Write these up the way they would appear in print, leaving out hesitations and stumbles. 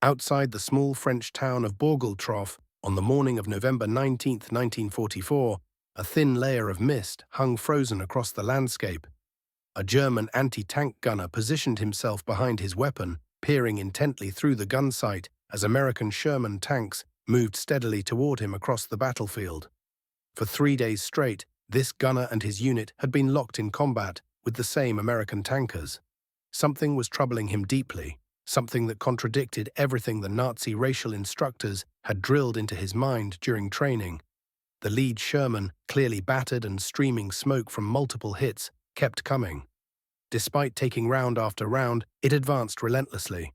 Outside the small French town of Bourg-l'Étoile, on the morning of November 19th, 1944, a thin layer of mist hung frozen across the landscape. A German anti-tank gunner positioned himself behind his weapon, peering intently through the gun sight as American Sherman tanks moved steadily toward him across the battlefield. For 3 days straight, this gunner and his unit had been locked in combat with the same American tankers. Something was troubling him deeply, something that contradicted everything the Nazi racial instructors had drilled into his mind during training. The lead Sherman, clearly battered and streaming smoke from multiple hits, kept coming. Despite taking round after round, it advanced relentlessly.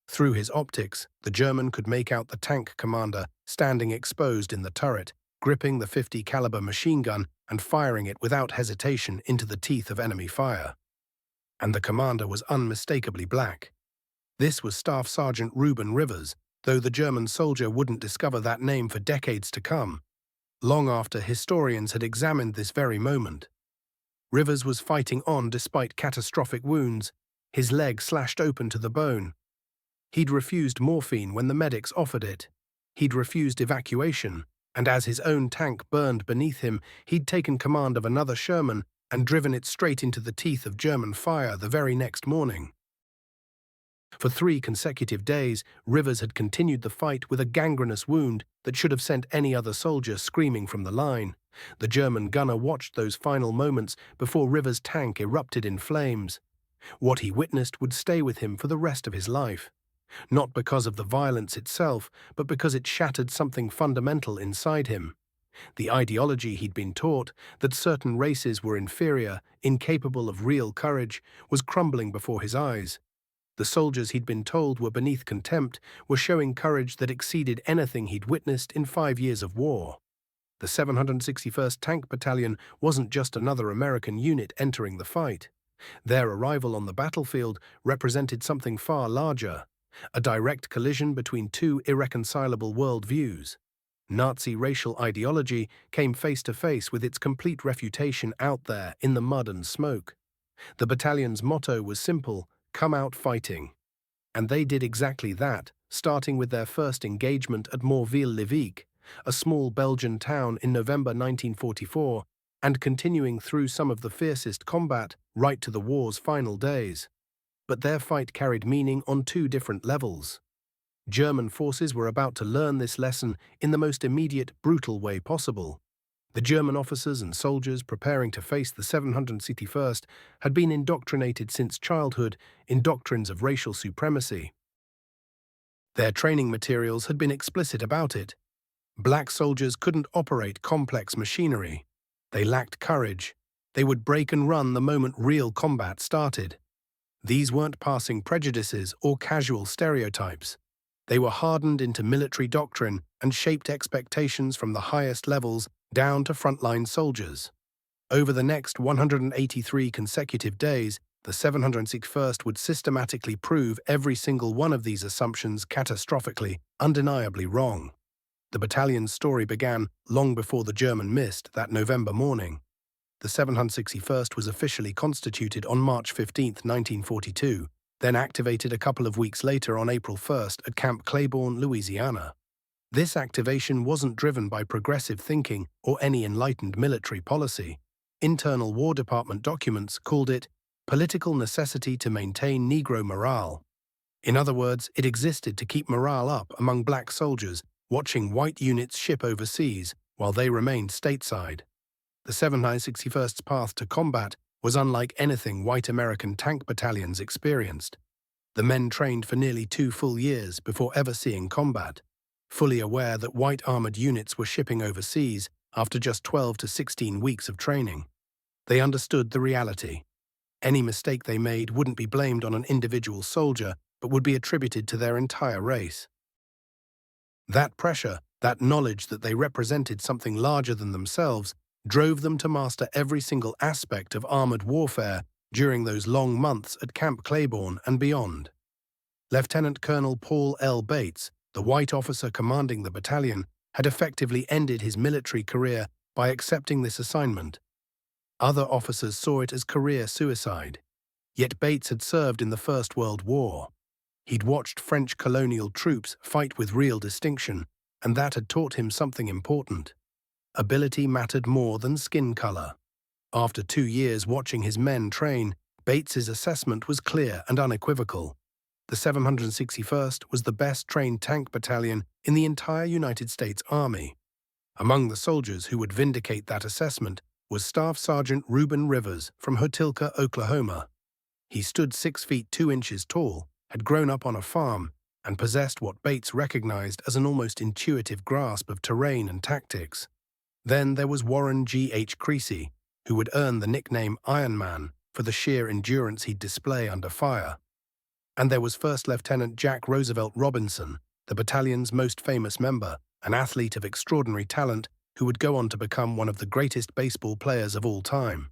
Through his optics, the German could make out the tank commander standing exposed in the turret, gripping the 50 caliber machine gun and firing it without hesitation into the teeth of enemy fire. And the commander was unmistakably black. This was Staff Sergeant Reuben Rivers, though the German soldier wouldn't discover that name for decades to come, long after historians had examined this very moment. Rivers was fighting on despite catastrophic wounds, his leg slashed open to the bone. He'd refused morphine when the medics offered it. He'd refused evacuation, and as his own tank burned beneath him, he'd taken command of another Sherman and driven it straight into the teeth of German fire the very next morning. For 3 consecutive days, Rivers had continued the fight with a gangrenous wound that should have sent any other soldier screaming from the line. The German gunner watched those final moments before Rivers' tank erupted in flames. What he witnessed would stay with him for the rest of his life. Not because of the violence itself, but because it shattered something fundamental inside him. The ideology he'd been taught, that certain races were inferior, incapable of real courage, was crumbling before his eyes. The soldiers he'd been told were beneath contempt were showing courage that exceeded anything he'd witnessed in 5 years of war. The 761st Tank Battalion wasn't just another American unit entering the fight. Their arrival on the battlefield represented something far larger, a direct collision between 2 irreconcilable worldviews. Nazi racial ideology came face to face with its complete refutation out there in the mud and smoke. The battalion's motto was simple: come out fighting. And they did exactly that, starting with their first engagement at Morville-l'Évêque, a small Belgian town in November 1944, and continuing through some of the fiercest combat right to the war's final days. But their fight carried meaning on 2 different levels. German forces were about to learn this lesson in the most immediate, brutal way possible. The German officers and soldiers preparing to face the 761st had been indoctrinated since childhood in doctrines of racial supremacy. Their training materials had been explicit about it. Black soldiers couldn't operate complex machinery. They lacked courage. They would break and run the moment real combat started. These weren't passing prejudices or casual stereotypes. They were hardened into military doctrine and shaped expectations from the highest levels down to frontline soldiers. Over the next 183 consecutive days, the 761st would systematically prove every single one of these assumptions catastrophically, undeniably wrong. The battalion's story began long before the German missed that November morning. The 761st was officially constituted on March 15, 1942, then activated a couple of weeks later on April 1st at Camp Claiborne, Louisiana. This activation wasn't driven by progressive thinking or any enlightened military policy. Internal War Department documents called it political necessity to maintain Negro morale. In other words, it existed to keep morale up among black soldiers watching white units ship overseas while they remained stateside. The 761st's path to combat was unlike anything white American tank battalions experienced. The men trained for nearly 2 full years before ever seeing combat, fully aware that white armored units were shipping overseas after just 12 to 16 weeks of training. They understood the reality. Any mistake they made wouldn't be blamed on an individual soldier, but would be attributed to their entire race. That pressure, that knowledge that they represented something larger than themselves, drove them to master every single aspect of armored warfare during those long months at Camp Claiborne and beyond. Lieutenant Colonel Paul L. Bates, the white officer commanding the battalion, had effectively ended his military career by accepting this assignment. Other officers saw it as career suicide. Yet Bates had served in the First World War. He'd watched French colonial troops fight with real distinction, and that had taught him something important. Ability mattered more than skin color. After 2 years watching his men train, Bates's assessment was clear and unequivocal. The 761st was the best-trained tank battalion in the entire United States Army. Among the soldiers who would vindicate that assessment was Staff Sergeant Reuben Rivers from Hotilka, Oklahoma. He stood 6 feet 2 inches tall, had grown up on a farm, and possessed what Bates recognized as an almost intuitive grasp of terrain and tactics. Then there was Warren G. H. Creasy, who would earn the nickname Iron Man for the sheer endurance he'd display under fire. And there was First Lieutenant Jack Roosevelt Robinson, the battalion's most famous member, an athlete of extraordinary talent who would go on to become one of the greatest baseball players of all time.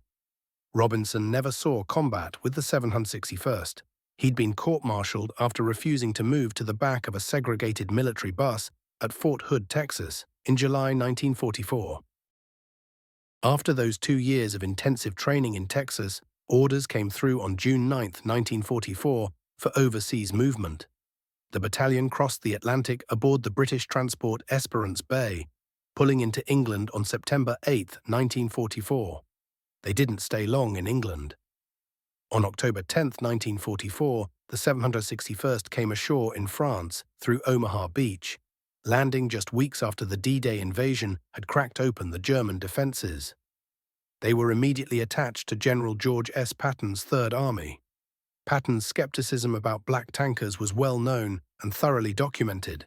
Robinson never saw combat with the 761st. He'd been court-martialed after refusing to move to the back of a segregated military bus at Fort Hood, Texas, in July 1944. After those 2 years of intensive training in Texas, orders came through on June 9, 1944, for overseas movement. The battalion crossed the Atlantic aboard the British transport Esperance Bay, pulling into England on September 8, 1944. They didn't stay long in England. On October 10, 1944, the 761st came ashore in France through Omaha Beach, landing just weeks after the D-Day invasion had cracked open the German defenses. They were immediately attached to General George S. Patton's Third Army. Patton's skepticism about black tankers was well known and thoroughly documented.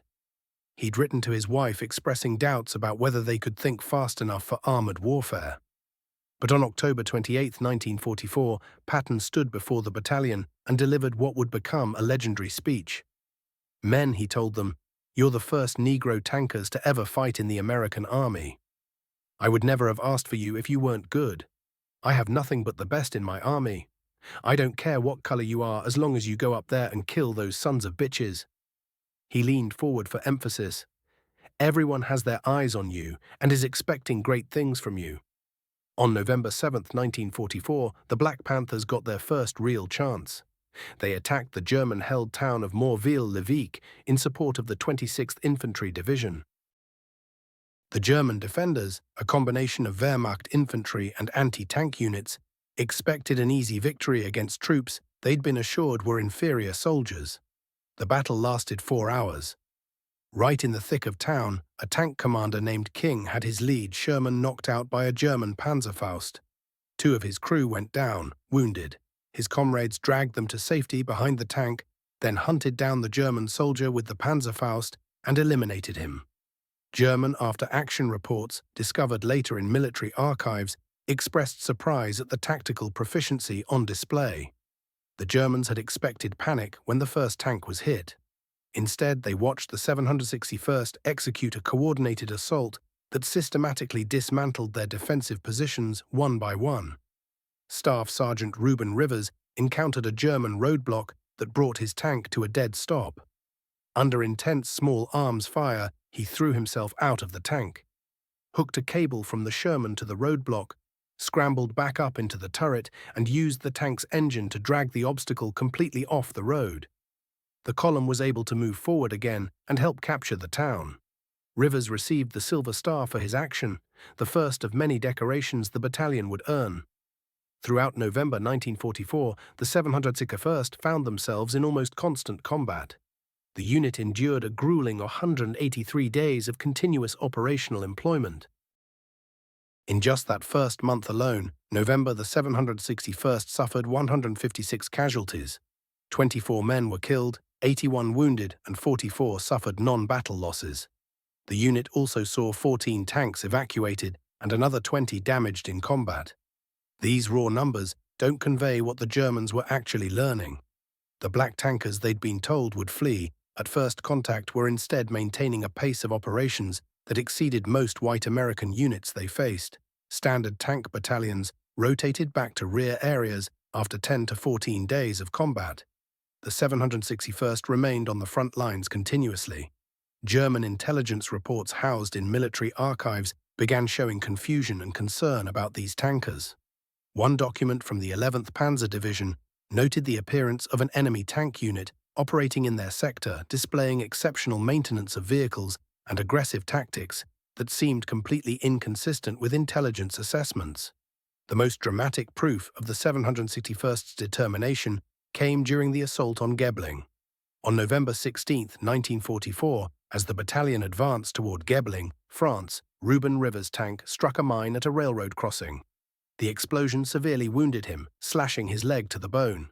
He'd written to his wife expressing doubts about whether they could think fast enough for armored warfare. But on October 28, 1944, Patton stood before the battalion and delivered what would become a legendary speech. "Men," he told them, "you're the first Negro tankers to ever fight in the American Army. I would never have asked for you if you weren't good. I have nothing but the best in my army. I don't care what color you are as long as you go up there and kill those sons of bitches." He leaned forward for emphasis. "Everyone has their eyes on you and is expecting great things from you." On November 7, 1944, the Black Panthers got their first real chance. They attacked the German-held town of Morville-le-Vicq in support of the 26th Infantry Division. The German defenders, a combination of Wehrmacht infantry and anti-tank units, expected an easy victory against troops they'd been assured were inferior soldiers. The battle lasted 4 hours. Right in the thick of town, a tank commander named King had his lead Sherman knocked out by a German Panzerfaust. 2 of his crew went down, wounded. His comrades dragged them to safety behind the tank, then hunted down the German soldier with the Panzerfaust and eliminated him. German after-action reports, discovered later in military archives, expressed surprise at the tactical proficiency on display. The Germans had expected panic when the first tank was hit. Instead, they watched the 761st execute a coordinated assault that systematically dismantled their defensive positions one by one. Staff Sergeant Reuben Rivers encountered a German roadblock that brought his tank to a dead stop. Under intense small arms fire, he threw himself out of the tank, hooked a cable from the Sherman to the roadblock, scrambled back up into the turret, and used the tank's engine to drag the obstacle completely off the road. The column was able to move forward again and help capture the town. Rivers received the Silver Star for his action, the first of many decorations the battalion would earn. Throughout November 1944, the 761st found themselves in almost constant combat. The unit endured a grueling 183 days of continuous operational employment. In just that first month alone, November, the 761st suffered 156 casualties. 24 men were killed, 81 wounded, and 44 suffered non-battle losses. The unit also saw 14 tanks evacuated and another 20 damaged in combat. These raw numbers don't convey what the Germans were actually learning. The black tankers they'd been told would flee at first contact were instead maintaining a pace of operations that exceeded most white American units they faced. Standard tank battalions rotated back to rear areas after 10 to 14 days of combat. The 761st remained on the front lines continuously. German intelligence reports housed in military archives began showing confusion and concern about these tankers. One document from the 11th Panzer Division noted the appearance of an enemy tank unit operating in their sector, displaying exceptional maintenance of vehicles and aggressive tactics that seemed completely inconsistent with intelligence assessments. The most dramatic proof of the 761st's determination came during the assault on Gebling. On November 16, 1944, as the battalion advanced toward Gebling, France, Reuben Rivers' tank struck a mine at a railroad crossing. The explosion severely wounded him, slashing his leg to the bone.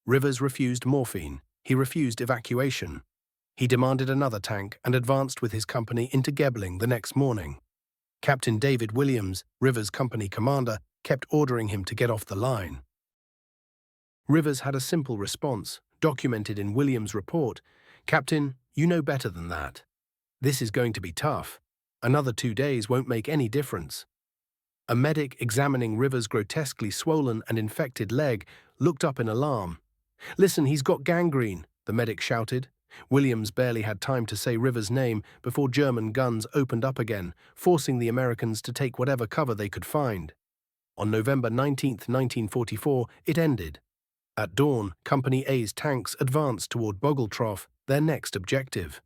Rivers refused morphine. He refused evacuation. He demanded another tank and advanced with his company into Gebling the next morning. Captain David Williams, Rivers' company commander, kept ordering him to get off the line. Rivers had a simple response, documented in Williams' report. "Captain, you know better than that. This is going to be tough. Another 2 days won't make any difference." A medic examining Rivers' grotesquely swollen and infected leg looked up in alarm. "Listen, he's got gangrene," the medic shouted. Williams barely had time to say Rivers' name before German guns opened up again, forcing the Americans to take whatever cover they could find. On November 19, 1944, it ended. At dawn, Company A's tanks advanced toward Bogletroff, their next objective.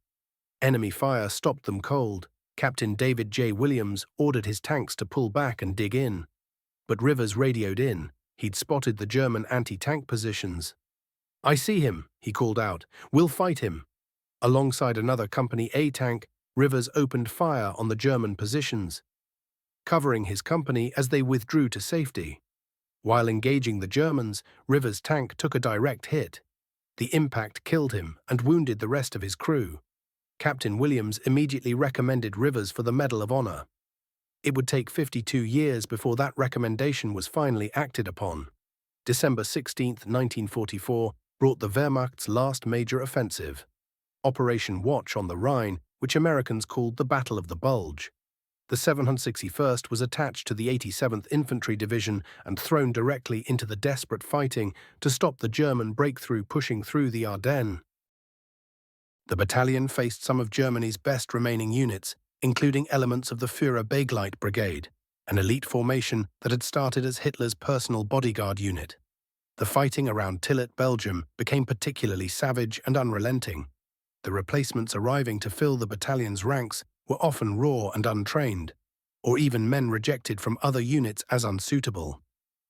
Enemy fire stopped them cold. Captain David J. Williams ordered his tanks to pull back and dig in. But Rivers radioed in. He'd spotted the German anti-tank positions. "I see him," he called out. "We'll fight him." Alongside another Company A tank, Rivers opened fire on the German positions, covering his company as they withdrew to safety. While engaging the Germans, Rivers' tank took a direct hit. The impact killed him and wounded the rest of his crew. Captain Williams immediately recommended Rivers for the Medal of Honor. It would take 52 years before that recommendation was finally acted upon. December 16, 1944, brought the Wehrmacht's last major offensive, Operation Watch on the Rhine, which Americans called the Battle of the Bulge. The 761st was attached to the 87th Infantry Division and thrown directly into the desperate fighting to stop the German breakthrough pushing through the Ardennes. The battalion faced some of Germany's best remaining units, including elements of the Führer-Begleit Brigade, an elite formation that had started as Hitler's personal bodyguard unit. The fighting around Tillet, Belgium, became particularly savage and unrelenting. The replacements arriving to fill the battalion's ranks were often raw and untrained, or even men rejected from other units as unsuitable.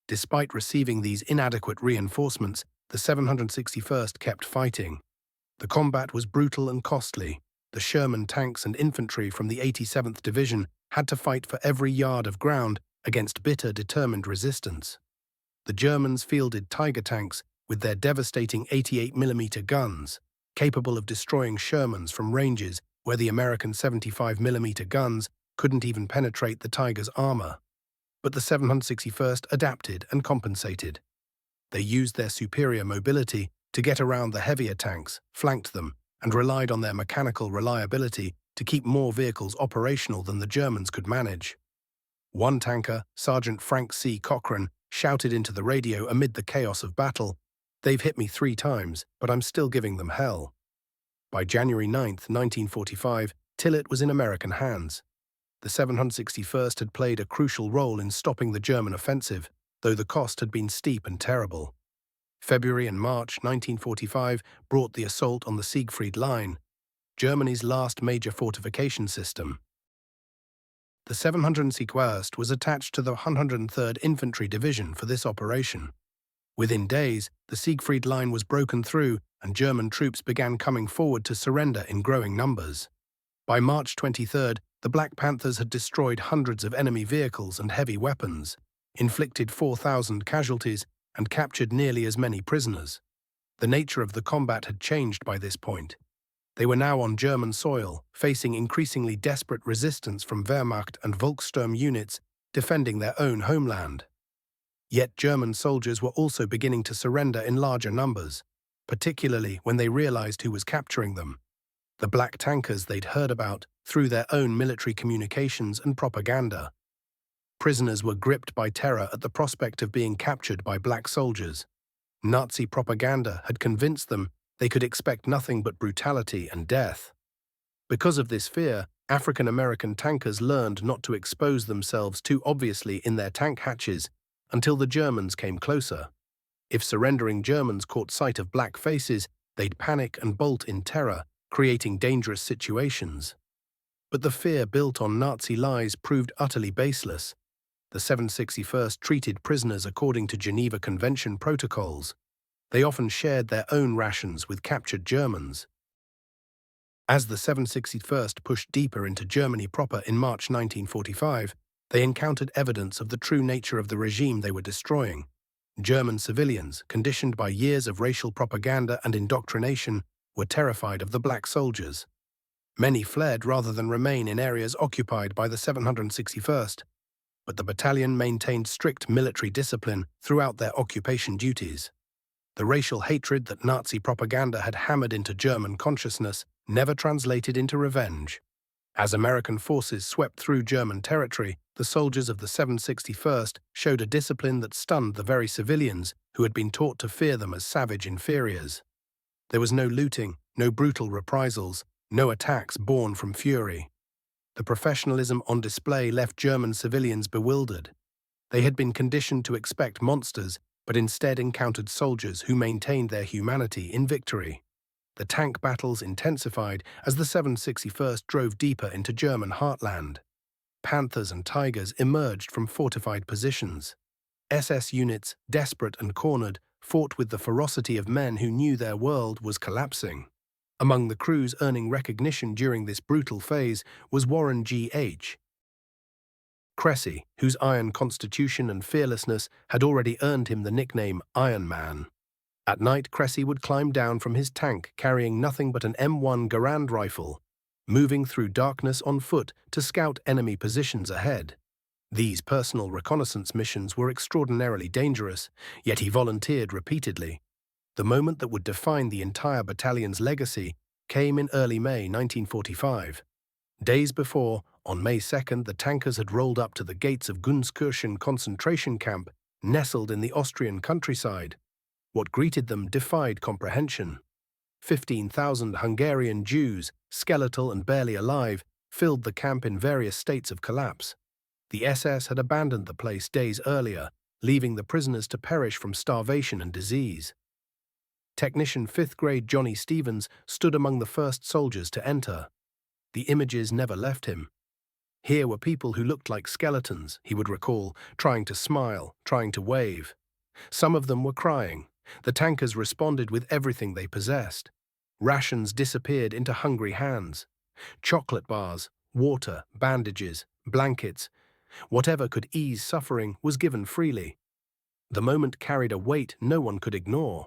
Despite receiving these inadequate reinforcements, the 761st kept fighting. The combat was brutal and costly. The Sherman tanks and infantry from the 87th Division had to fight for every yard of ground against bitter, determined resistance. The Germans fielded Tiger tanks with their devastating 88mm guns, capable of destroying Shermans from ranges where the American 75mm guns couldn't even penetrate the Tiger's armor. But the 761st adapted and compensated. They used their superior mobility to get around the heavier tanks, flanked them, and relied on their mechanical reliability to keep more vehicles operational than the Germans could manage. One tanker, Sergeant Frank C. Cochran, shouted into the radio amid the chaos of battle, "They've hit me 3 times, but I'm still giving them hell." By January 9, 1945, Tillet was in American hands. The 761st had played a crucial role in stopping the German offensive, though the cost had been steep and terrible. February and March 1945 brought the assault on the Siegfried Line, Germany's last major fortification system. The 761st was attached to the 103rd Infantry Division for this operation. Within days, the Siegfried Line was broken through and German troops began coming forward to surrender in growing numbers. By March 23rd, the Black Panthers had destroyed hundreds of enemy vehicles and heavy weapons, inflicted 4,000 casualties, and captured nearly as many prisoners. The nature of the combat had changed by this point. They were now on German soil, facing increasingly desperate resistance from Wehrmacht and Volkssturm units defending their own homeland. Yet German soldiers were also beginning to surrender in larger numbers, particularly when they realized who was capturing them. The black tankers they'd heard about through their own military communications and propaganda. Prisoners were gripped by terror at the prospect of being captured by black soldiers. Nazi propaganda had convinced them they could expect nothing but brutality and death. Because of this fear, African-American tankers learned not to expose themselves too obviously in their tank hatches until the Germans came closer. If surrendering Germans caught sight of black faces, They'd panic and bolt in terror, creating dangerous situations. But the fear built on Nazi lies proved utterly baseless. The 761st treated prisoners according to Geneva Convention protocols. They often shared their own rations with captured Germans. As the 761st pushed deeper into Germany proper in March 1945, they encountered evidence of the true nature of the regime they were destroying. German civilians, conditioned by years of racial propaganda and indoctrination, were terrified of the black soldiers. Many fled rather than remain in areas occupied by the 761st, but the battalion maintained strict military discipline throughout their occupation duties. The racial hatred that Nazi propaganda had hammered into German consciousness never translated into revenge. As American forces swept through German territory, the soldiers of the 761st showed a discipline that stunned the very civilians who had been taught to fear them as savage inferiors. There was no looting, no brutal reprisals, no attacks born from fury. The professionalism on display left German civilians bewildered. They had been conditioned to expect monsters, but instead encountered soldiers who maintained their humanity in victory. The tank battles intensified as the 761st drove deeper into German heartland. Panthers and Tigers emerged from fortified positions. SS units, desperate and cornered, fought with the ferocity of men who knew their world was collapsing. Among the crews earning recognition during this brutal phase was Warren G.H. Cressy, whose iron constitution and fearlessness had already earned him the nickname Iron Man. At night, Cressy would climb down from his tank carrying nothing but an M1 Garand rifle, moving through darkness on foot to scout enemy positions ahead. These personal reconnaissance missions were extraordinarily dangerous, yet he volunteered repeatedly. The moment that would define the entire battalion's legacy came in early May 1945. Days before, on May 2nd, the tankers had rolled up to the gates of Gunskirchen concentration camp, nestled in the Austrian countryside. What greeted them defied comprehension. 15,000 Hungarian Jews, skeletal and barely alive, filled the camp in various states of collapse. The SS had abandoned the place days earlier, leaving the prisoners to perish from starvation and disease. Technician 5th grade Johnny Stevens stood among the first soldiers to enter. The images never left him. Here were people who looked like skeletons, he would recall, trying to smile, trying to wave. Some of them were crying. The tankers responded with everything they possessed. Rations disappeared into hungry hands. Chocolate bars, water, bandages, blankets, whatever could ease suffering was given freely. The moment carried a weight no one could ignore.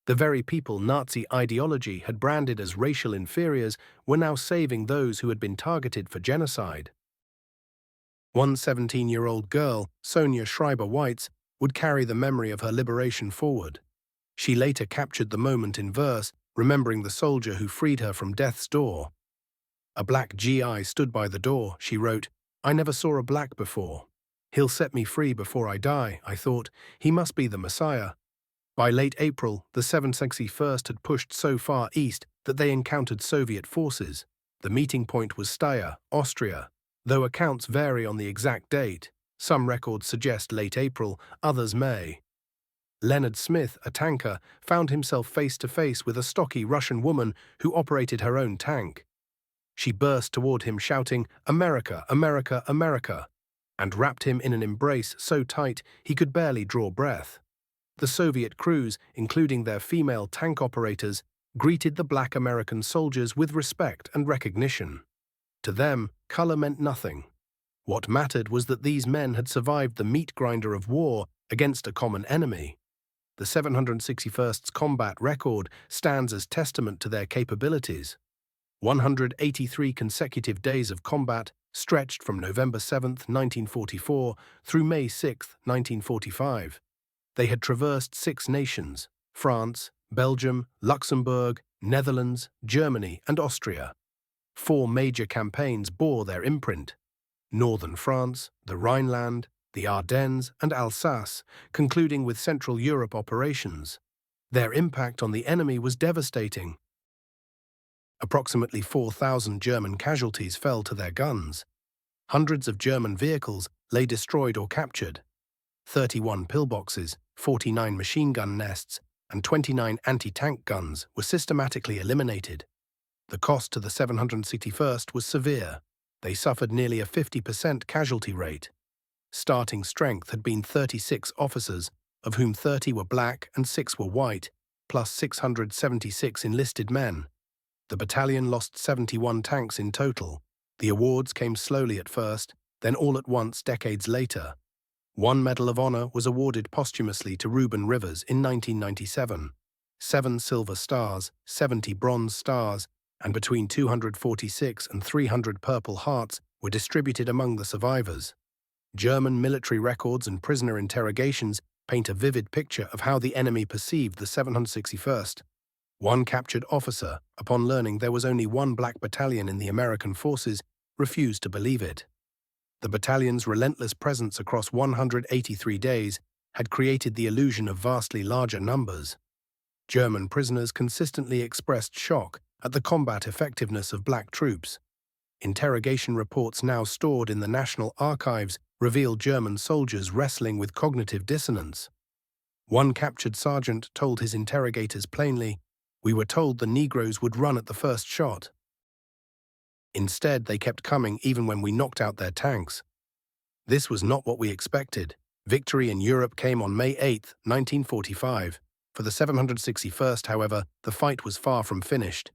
The very people Nazi ideology had branded as racial inferiors were now saving those who had been targeted for genocide. One 17-year-old girl, Sonia Schreiber-Weitz, would carry the memory of her liberation forward. She later captured the moment in verse, remembering the soldier who freed her from death's door. A black GI stood by the door, she wrote. I never saw a black before. He'll set me free before I die, I thought. He must be the Messiah. By late April, the 761st had pushed so far east that they encountered Soviet forces. The meeting point was Steyr, Austria. Though accounts vary on the exact date, some records suggest late April, others May. Leonard Smith, a tanker, found himself face to face with a stocky Russian woman who operated her own tank. She burst toward him shouting, "America, America, America," and wrapped him in an embrace so tight he could barely draw breath. The Soviet crews, including their female tank operators, greeted the black American soldiers with respect and recognition. To them, color meant nothing. What mattered was that these men had survived the meat grinder of war against a common enemy. The 761st's combat record stands as testament to their capabilities. 183 consecutive days of combat stretched from November 7, 1944 through May 6, 1945. They had traversed 6 nations: France, Belgium, Luxembourg, Netherlands, Germany, and Austria. 4 major campaigns bore their imprint: Northern France, the Rhineland, the Ardennes, and Alsace, concluding with Central Europe operations. Their impact on the enemy was devastating. Approximately 4,000 German casualties fell to their guns. Hundreds of German vehicles lay destroyed or captured. 31 pillboxes, 49 machine gun nests, and 29 anti-tank guns were systematically eliminated. The cost to the 761st was severe. They suffered nearly a 50% casualty rate. Starting strength had been 36 officers, of whom 30 were black and 6 were white, plus 676 enlisted men. The battalion lost 71 tanks in total. The awards came slowly at first, then all at once decades later. One Medal of Honor was awarded posthumously to Reuben Rivers in 1997. 7 Silver Stars, 70 Bronze Stars, and between 246 and 300 Purple Hearts were distributed among the survivors. German military records and prisoner interrogations paint a vivid picture of how the enemy perceived the 761st. One captured officer, upon learning there was only one black battalion in the American forces, refused to believe it. The battalion's relentless presence across 183 days had created the illusion of vastly larger numbers. German prisoners consistently expressed shock at the combat effectiveness of black troops. Interrogation reports now stored in the National Archives reveal German soldiers wrestling with cognitive dissonance. One captured sergeant told his interrogators plainly, "We were told the Negroes would run at the first shot. Instead, they kept coming even when we knocked out their tanks. This was not what we expected." Victory in Europe came on May 8, 1945. For the 761st, however, the fight was far from finished.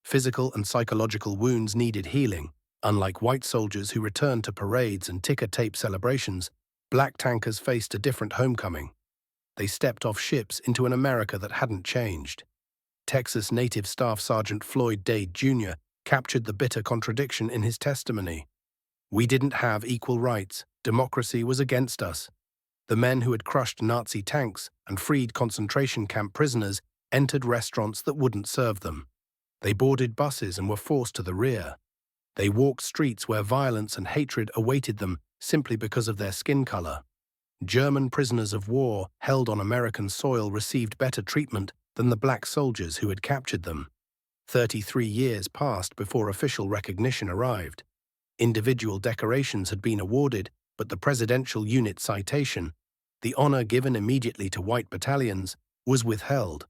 Physical and psychological wounds needed healing. Unlike white soldiers who returned to parades and ticker-tape celebrations, black tankers faced a different homecoming. They stepped off ships into an America that hadn't changed. Texas native Staff Sergeant Floyd Dade Jr. captured the bitter contradiction in his testimony. "We didn't have equal rights. Democracy was against us." The men who had crushed Nazi tanks and freed concentration camp prisoners entered restaurants that wouldn't serve them. They boarded buses and were forced to the rear. They walked streets where violence and hatred awaited them simply because of their skin color. German prisoners of war held on American soil received better treatment than the black soldiers who had captured them. 33 years passed before official recognition arrived. Individual decorations had been awarded, but the Presidential Unit Citation, the honor given immediately to white battalions, was withheld.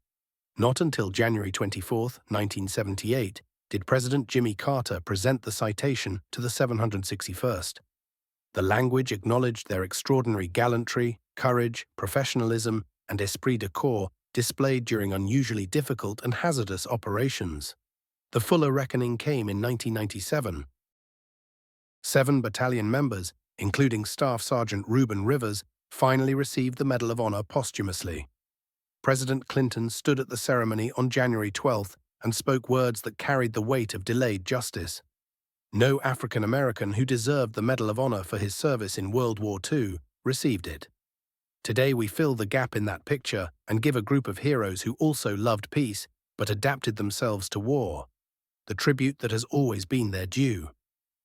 Not until January 24, 1978, did President Jimmy Carter present the citation to the 761st. The language acknowledged their extraordinary gallantry, courage, professionalism, and esprit de corps displayed during unusually difficult and hazardous operations. The fuller reckoning came in 1997. 7 battalion members, including Staff Sergeant Reuben Rivers, finally received the Medal of Honor posthumously. President Clinton stood at the ceremony on January 12 and spoke words that carried the weight of delayed justice. No African American who deserved the Medal of Honor for his service in World War II received it. Today we fill the gap in that picture and give a group of heroes who also loved peace but adapted themselves to war the tribute that has always been their due.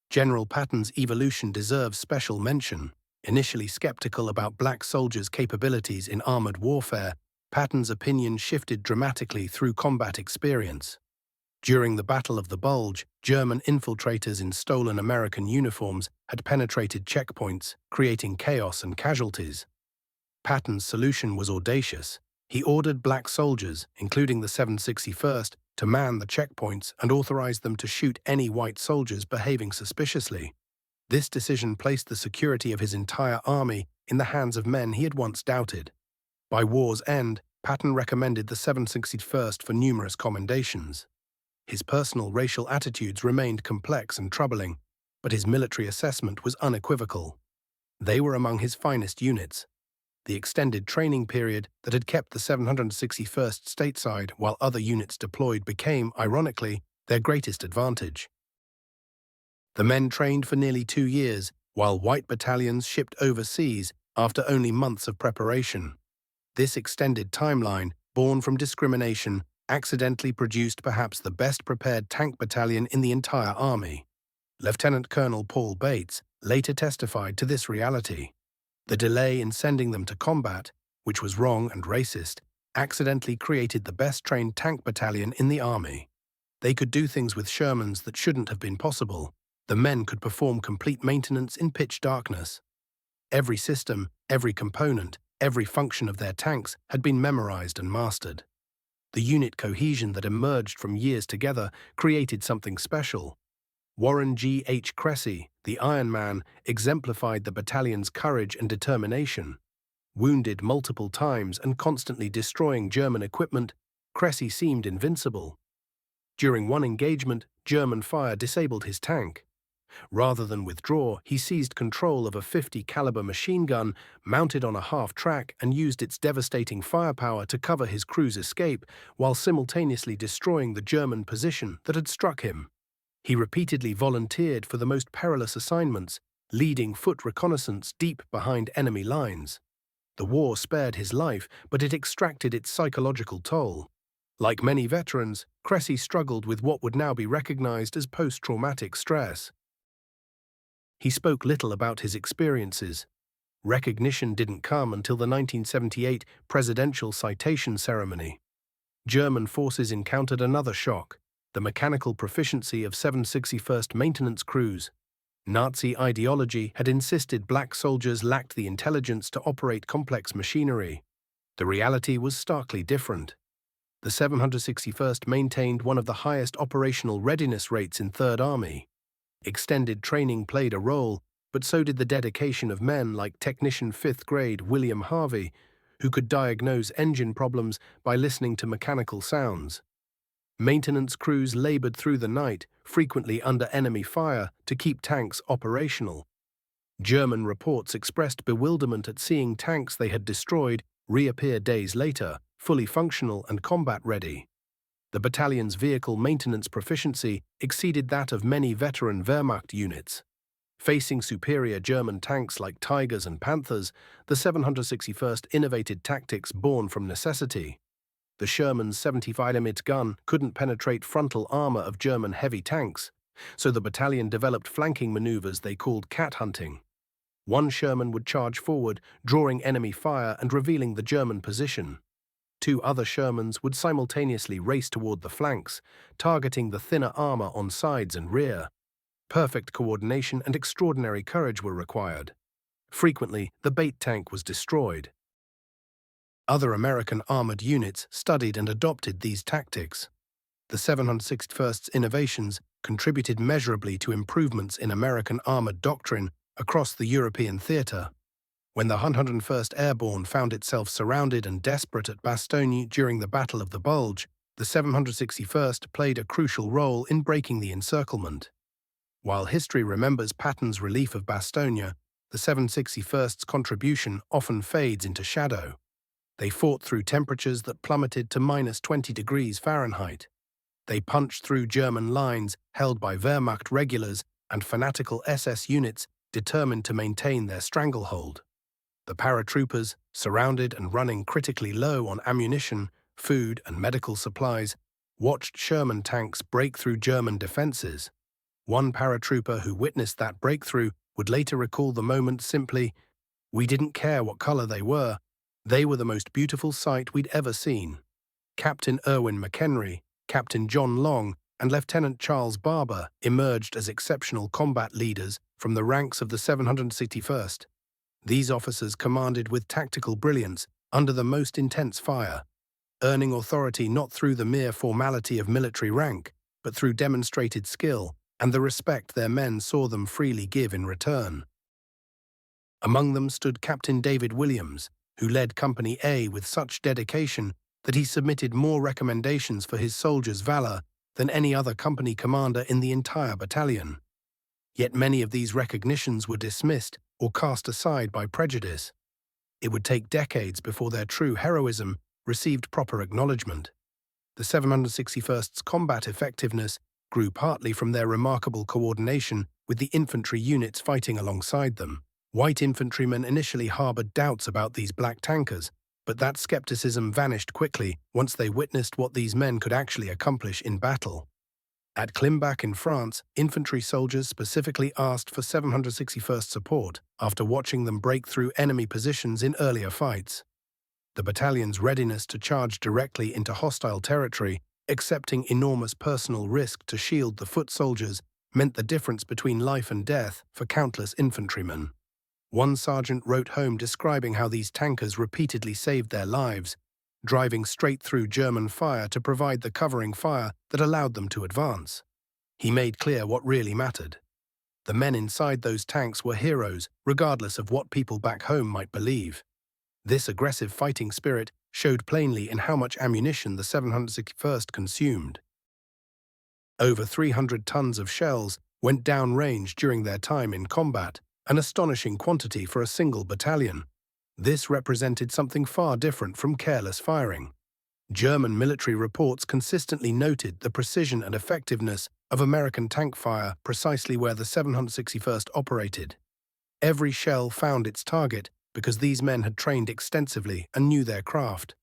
General Patton's evolution deserves special mention. Initially skeptical about black soldiers' capabilities in armored warfare, Patton's opinion shifted dramatically through combat experience. During the Battle of the Bulge, German infiltrators in stolen American uniforms had penetrated checkpoints, creating chaos and casualties. Patton's solution was audacious. He ordered black soldiers, including the 761st, to man the checkpoints and authorized them to shoot any white soldiers behaving suspiciously. This decision placed the security of his entire army in the hands of men he had once doubted. By war's end, Patton recommended the 761st for numerous commendations. His personal racial attitudes remained complex and troubling, but his military assessment was unequivocal. They were among his finest units. The extended training period that had kept the 761st stateside while other units deployed became, ironically, their greatest advantage. The men trained for nearly 2 years, while white battalions shipped overseas after only months of preparation. This extended timeline, born from discrimination, accidentally produced perhaps the best-prepared tank battalion in the entire army. Lieutenant Colonel Paul Bates later testified to this reality. The delay in sending them to combat, which was wrong and racist, accidentally created the best-trained tank battalion in the army. They could do things with Shermans that shouldn't have been possible. The men could perform complete maintenance in pitch darkness. Every system, every component, Every function of their tanks had been memorized and mastered. The unit cohesion that emerged from years together created something special. Warren G. H. Cressy, the Iron Man, exemplified the battalion's courage and determination. Wounded multiple times and constantly destroying German equipment, Cressy seemed invincible. During one engagement, German fire disabled his tank. Rather than withdraw, he seized control of a .50 caliber machine gun mounted on a half-track and used its devastating firepower to cover his crew's escape while simultaneously destroying the German position that had struck him. He repeatedly volunteered for the most perilous assignments, leading foot reconnaissance deep behind enemy lines. The war spared his life, but it extracted its psychological toll. Like many veterans, Cressy struggled with what would now be recognized as post-traumatic stress. He spoke little about his experiences. Recognition didn't come until the 1978 presidential citation ceremony. German forces encountered another shock: the mechanical proficiency of 761st maintenance crews. Nazi ideology had insisted black soldiers lacked the intelligence to operate complex machinery. The reality was starkly different. The 761st maintained one of the highest operational readiness rates in Third Army. Extended training played a role, but so did the dedication of men like Technician 5th Grade William Harvey, who could diagnose engine problems by listening to mechanical sounds. Maintenance crews labored through the night, frequently under enemy fire, to keep tanks operational. German reports expressed bewilderment at seeing tanks they had destroyed reappear days later, fully functional and combat-ready. The battalion's vehicle maintenance proficiency exceeded that of many veteran Wehrmacht units. Facing superior German tanks like Tigers and Panthers, the 761st innovated tactics born from necessity. The Sherman's 75mm gun couldn't penetrate frontal armor of German heavy tanks, so the battalion developed flanking maneuvers they called cat hunting. One Sherman would charge forward, drawing enemy fire and revealing the German position. Two other Shermans would simultaneously race toward the flanks, targeting the thinner armor on sides and rear. Perfect coordination and extraordinary courage were required. Frequently, the bait tank was destroyed. Other American armored units studied and adopted these tactics. The 761st's innovations contributed measurably to improvements in American armored doctrine across the European theater. When the 101st Airborne found itself surrounded and desperate at Bastogne during the Battle of the Bulge, the 761st played a crucial role in breaking the encirclement. While history remembers Patton's relief of Bastogne, the 761st's contribution often fades into shadow. They fought through temperatures that plummeted to -20 degrees Fahrenheit. They punched through German lines held by Wehrmacht regulars and fanatical SS units determined to maintain their stranglehold. The paratroopers, surrounded and running critically low on ammunition, food, and medical supplies, watched Sherman tanks break through German defenses. One paratrooper who witnessed that breakthrough would later recall the moment simply, "We didn't care what color they were the most beautiful sight we'd ever seen." Captain Erwin McHenry, Captain John Long, and Lieutenant Charles Barber emerged as exceptional combat leaders from the ranks of the 761st. These officers commanded with tactical brilliance under the most intense fire, earning authority not through the mere formality of military rank, but through demonstrated skill and the respect their men saw them freely give in return. Among them stood Captain David Williams, who led Company A with such dedication that he submitted more recommendations for his soldiers' valor than any other company commander in the entire battalion. Yet many of these recognitions were dismissed or cast aside by prejudice. It would take decades before their true heroism received proper acknowledgement. The 761st's combat effectiveness grew partly from their remarkable coordination with the infantry units fighting alongside them. White infantrymen initially harbored doubts about these black tankers, but that skepticism vanished quickly once they witnessed what these men could actually accomplish in battle. At Klimbach in France, infantry soldiers specifically asked for 761st support after watching them break through enemy positions in earlier fights. The battalion's readiness to charge directly into hostile territory, accepting enormous personal risk to shield the foot soldiers, meant the difference between life and death for countless infantrymen. One sergeant wrote home describing how these tankers repeatedly saved their lives, driving straight through German fire to provide the covering fire that allowed them to advance. He made clear what really mattered. The men inside those tanks were heroes, regardless of what people back home might believe. This aggressive fighting spirit showed plainly in how much ammunition the 761st consumed. Over 300 tons of shells went downrange during their time in combat, an astonishing quantity for a single battalion. This represented something far different from careless firing. German military reports consistently noted the precision and effectiveness of American tank fire precisely where the 761st operated. Every shell found its target because these men had trained extensively and knew their craft.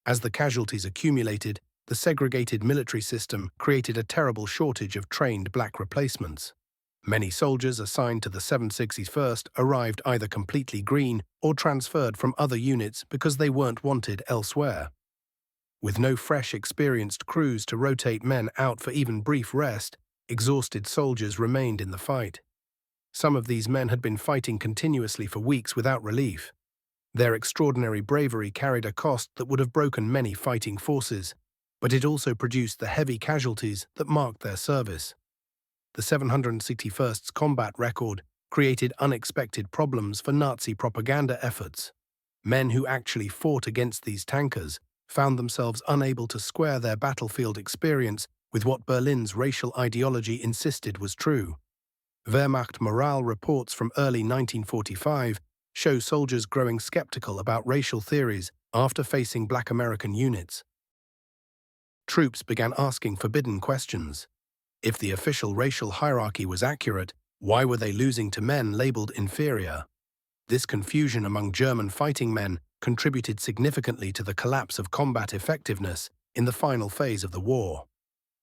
As the casualties accumulated, the segregated military system created a terrible shortage of trained black replacements. Many soldiers assigned to the 761st arrived either completely green or transferred from other units because they weren't wanted elsewhere. With no fresh, experienced crews to rotate men out for even brief rest, exhausted soldiers remained in the fight. Some of these men had been fighting continuously for weeks without relief. Their extraordinary bravery carried a cost that would have broken many fighting forces, but it also produced the heavy casualties that marked their service. The 761st's combat record created unexpected problems for Nazi propaganda efforts. Men who actually fought against these tankers found themselves unable to square their battlefield experience with what Berlin's racial ideology insisted was true. Wehrmacht morale reports from early 1945 show soldiers growing skeptical about racial theories after facing black American units. Troops began asking forbidden questions. If the official racial hierarchy was accurate, why were they losing to men labeled inferior? This confusion among German fighting men contributed significantly to the collapse of combat effectiveness in the final phase of the war.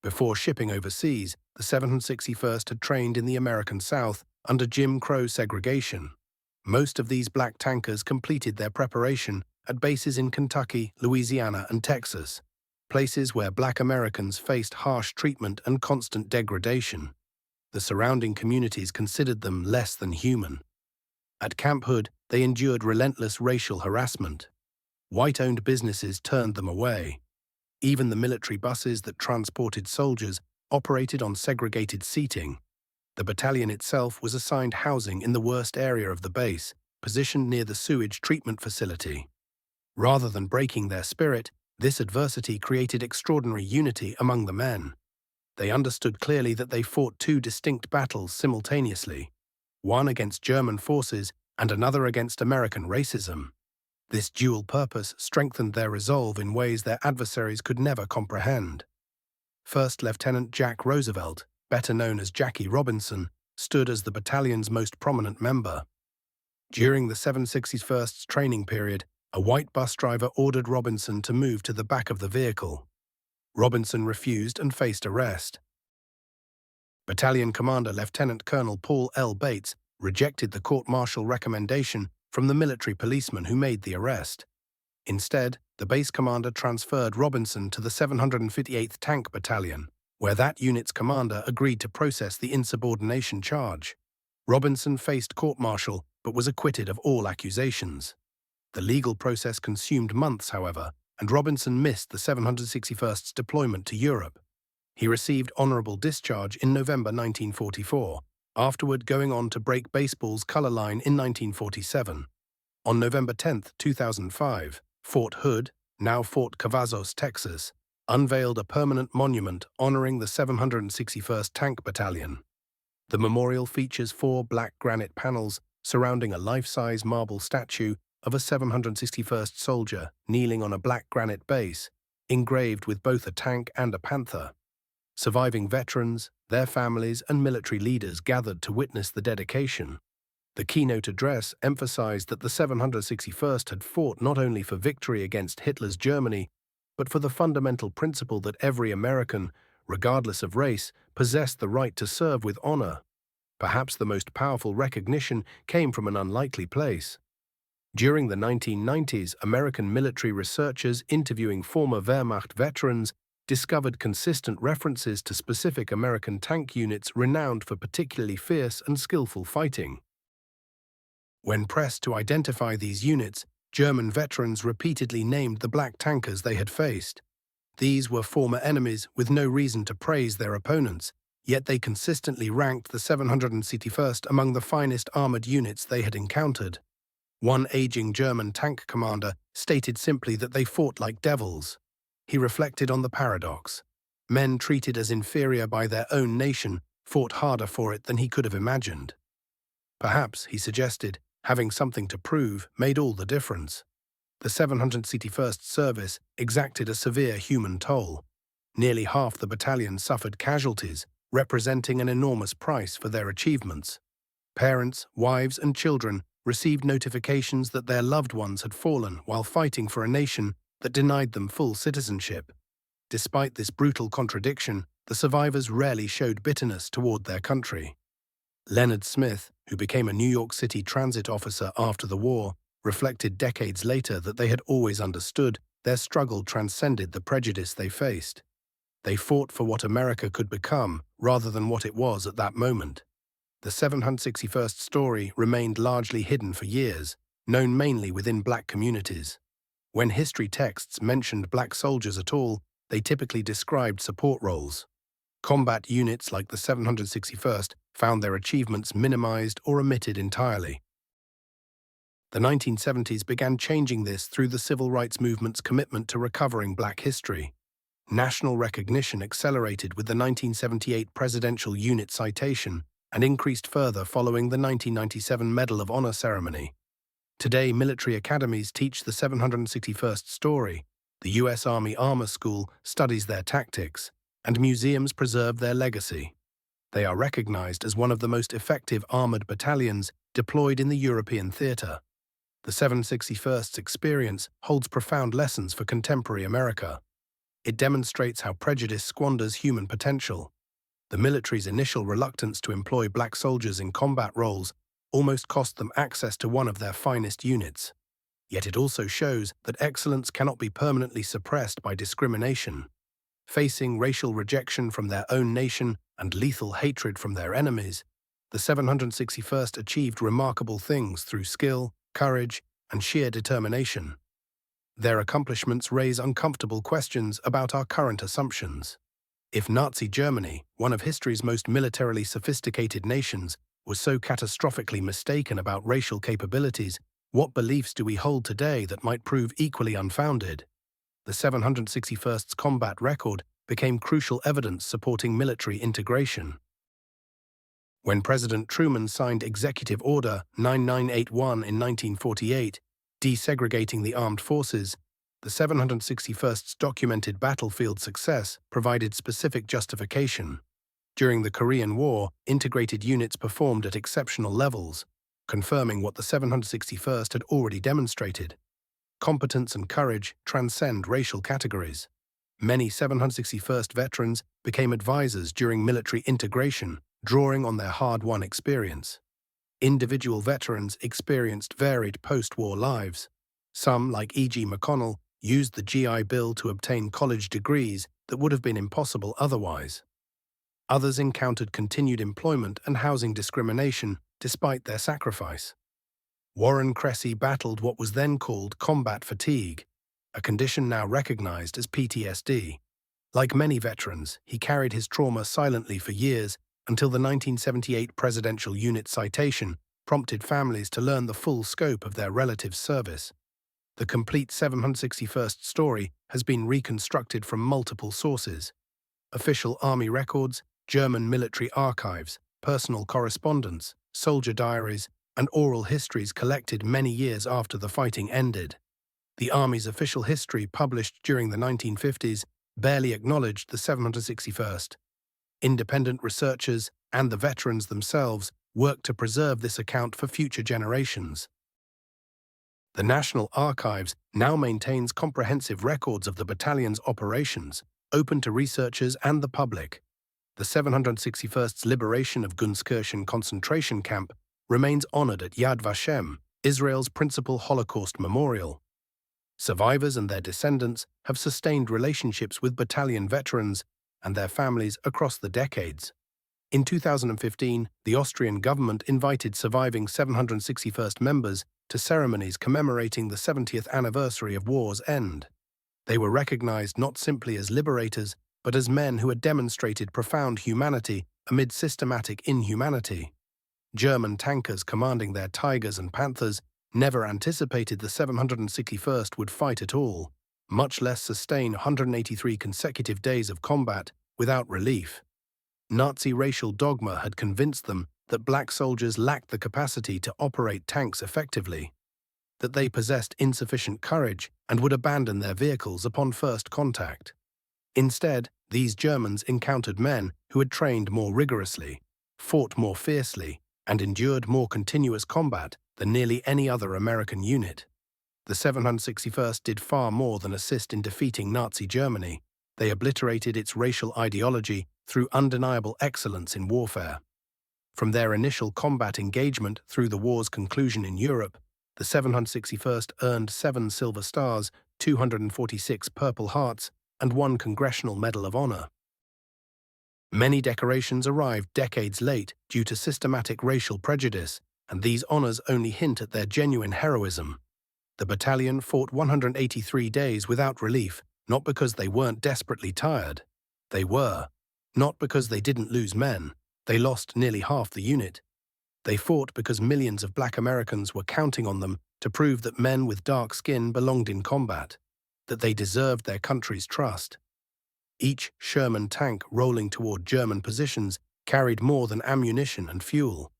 Before shipping overseas, the 761st had trained in the American South under Jim Crow segregation. Most of these black tankers completed their preparation at bases in Kentucky, Louisiana, and Texas, places where black Americans faced harsh treatment and constant degradation. The surrounding communities considered them less than human. At Camp Hood, they endured relentless racial harassment. White-owned businesses turned them away. Even the military buses that transported soldiers operated on segregated seating. The battalion itself was assigned housing in the worst area of the base, positioned near the sewage treatment facility. Rather than breaking their spirit, this adversity created extraordinary unity among the men. They understood clearly that they fought two distinct battles simultaneously, one against German forces and another against American racism. This dual purpose strengthened their resolve in ways their adversaries could never comprehend. First Lieutenant Jack Roosevelt, better known as Jackie Robinson, stood as the battalion's most prominent member. During the 761st's training period, a white bus driver ordered Robinson to move to the back of the vehicle. Robinson refused and faced arrest. Battalion Commander Lieutenant Colonel Paul L. Bates rejected the court-martial recommendation from the military policeman who made the arrest. Instead, the base commander transferred Robinson to the 758th Tank Battalion, where that unit's commander agreed to process the insubordination charge. Robinson faced court-martial but was acquitted of all accusations. The legal process consumed months, however, and Robinson missed the 761st's deployment to Europe. He received honorable discharge in November 1944, afterward going on to break baseball's color line in 1947. On November 10, 2005, Fort Hood, now Fort Cavazos, Texas, unveiled a permanent monument honoring the 761st Tank Battalion. The memorial features 4 black granite panels surrounding a life-size marble statue of a 761st soldier kneeling on a black granite base, engraved with both a tank and a panther. Surviving veterans, their families, and military leaders gathered to witness the dedication. The keynote address emphasized that the 761st had fought not only for victory against Hitler's Germany, but for the fundamental principle that every American, regardless of race, possessed the right to serve with honor. Perhaps the most powerful recognition came from an unlikely place. During the 1990s, American military researchers interviewing former Wehrmacht veterans discovered consistent references to specific American tank units renowned for particularly fierce and skillful fighting. When pressed to identify these units, German veterans repeatedly named the black tankers they had faced. These were former enemies with no reason to praise their opponents, yet they consistently ranked the 761st among the finest armored units they had encountered. One aging German tank commander stated simply that they fought like devils. He reflected on the paradox. Men treated as inferior by their own nation fought harder for it than he could have imagined. Perhaps, he suggested, having something to prove made all the difference. The 761st Service exacted a severe human toll. Nearly half the battalion suffered casualties, representing an enormous price for their achievements. Parents, wives, and children received notifications that their loved ones had fallen while fighting for a nation that denied them full citizenship. Despite this brutal contradiction, the survivors rarely showed bitterness toward their country. Leonard Smith, who became a New York City transit officer after the war, reflected decades later that they had always understood their struggle transcended the prejudice they faced. They fought for what America could become rather than what it was at that moment. The 761st story remained largely hidden for years, known mainly within black communities. When history texts mentioned black soldiers at all, they typically described support roles. Combat units like the 761st found their achievements minimized or omitted entirely. The 1970s began changing this through the civil rights movement's commitment to recovering black history. National recognition accelerated with the 1978 Presidential Unit Citation and increased further following the 1997 Medal of Honor ceremony. Today, military academies teach the 761st story, the U.S. Army Armor School studies their tactics, and museums preserve their legacy. They are recognized as one of the most effective armored battalions deployed in the European theater. The 761st's experience holds profound lessons for contemporary America. It demonstrates how prejudice squanders human potential. The military's initial reluctance to employ black soldiers in combat roles almost cost them access to one of their finest units. Yet it also shows that excellence cannot be permanently suppressed by discrimination. Facing racial rejection from their own nation and lethal hatred from their enemies, the 761st achieved remarkable things through skill, courage, and sheer determination. Their accomplishments raise uncomfortable questions about our current assumptions. If Nazi Germany, one of history's most militarily sophisticated nations, was so catastrophically mistaken about racial capabilities, what beliefs do we hold today that might prove equally unfounded? The 761st's combat record became crucial evidence supporting military integration. When President Truman signed Executive Order 9981 in 1948, desegregating the armed forces, the 761st's documented battlefield success provided specific justification. During the Korean War, integrated units performed at exceptional levels, confirming what the 761st had already demonstrated. Competence and courage transcend racial categories. Many 761st veterans became advisors during military integration, drawing on their hard-won experience. Individual veterans experienced varied post-war lives. Some, like E.G. McConnell, used the GI Bill to obtain college degrees that would have been impossible otherwise. Others encountered continued employment and housing discrimination despite their sacrifice. Warren Cressy battled what was then called combat fatigue, a condition now recognized as PTSD. Like many veterans, he carried his trauma silently for years until the 1978 Presidential Unit Citation prompted families to learn the full scope of their relatives' service. The complete 761st story has been reconstructed from multiple sources: official Army records, German military archives, personal correspondence, soldier diaries, and oral histories collected many years after the fighting ended. The Army's official history, published during the 1950s, barely acknowledged the 761st. Independent researchers and the veterans themselves worked to preserve this account for future generations. The National Archives now maintains comprehensive records of the battalion's operations, open to researchers and the public. The 761st's liberation of Gunskirchen concentration camp remains honored at Yad Vashem, Israel's principal Holocaust memorial. Survivors and their descendants have sustained relationships with battalion veterans and their families across the decades. In 2015, the Austrian government invited surviving 761st members to ceremonies commemorating the 70th anniversary of war's end. They were recognized not simply as liberators, but as men who had demonstrated profound humanity amid systematic inhumanity. German tankers commanding their Tigers and Panthers never anticipated the 761st would fight at all, much less sustain 183 consecutive days of combat without relief. Nazi racial dogma had convinced them that black soldiers lacked the capacity to operate tanks effectively, that they possessed insufficient courage and would abandon their vehicles upon first contact. Instead, these Germans encountered men who had trained more rigorously, fought more fiercely, and endured more continuous combat than nearly any other American unit. The 761st did far more than assist in defeating Nazi Germany. They obliterated its racial ideology through undeniable excellence in warfare. From their initial combat engagement through the war's conclusion in Europe, the 761st earned 7 Silver Stars, 246 Purple Hearts, and 1 Congressional Medal of Honor. Many decorations arrived decades late due to systematic racial prejudice, and these honors only hint at their genuine heroism. The battalion fought 183 days without relief, not because they weren't desperately tired. They were. Not because they didn't lose men. They lost nearly half the unit. They fought because millions of black Americans were counting on them to prove that men with dark skin belonged in combat, that they deserved their country's trust. Each Sherman tank rolling toward German positions carried more than ammunition and fuel.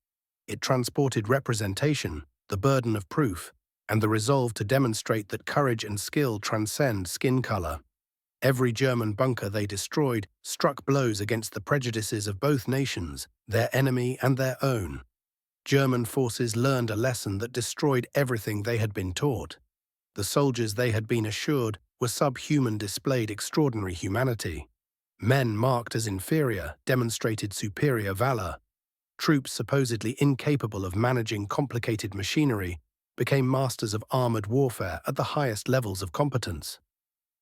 It transported representation, the burden of proof, and the resolve to demonstrate that courage and skill transcend skin color. Every German bunker they destroyed struck blows against the prejudices of both nations, their enemy and their own. German forces learned a lesson that destroyed everything they had been taught. The soldiers they had been assured were subhuman displayed extraordinary humanity. Men marked as inferior demonstrated superior valor. Troops supposedly incapable of managing complicated machinery became masters of armored warfare at the highest levels of competence.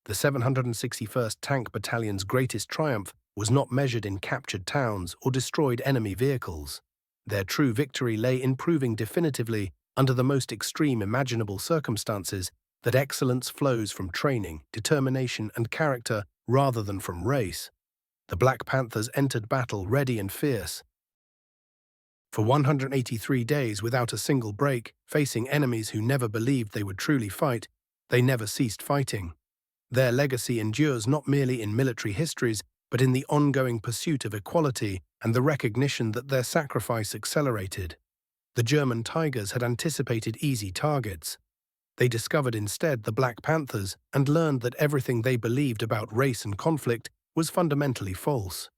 The 761st Tank Battalion's greatest triumph was not measured in captured towns or destroyed enemy vehicles. Their true victory lay in proving definitively, under the most extreme imaginable circumstances, that excellence flows from training, determination, and character rather than from race. The Black Panthers entered battle ready and fierce. For 183 days without a single break, facing enemies who never believed they would truly fight, they never ceased fighting. Their legacy endures not merely in military histories, but in the ongoing pursuit of equality and the recognition that their sacrifice accelerated. The German Tigers had anticipated easy targets. They discovered instead the Black Panthers and learned that everything they believed about race and conflict was fundamentally false.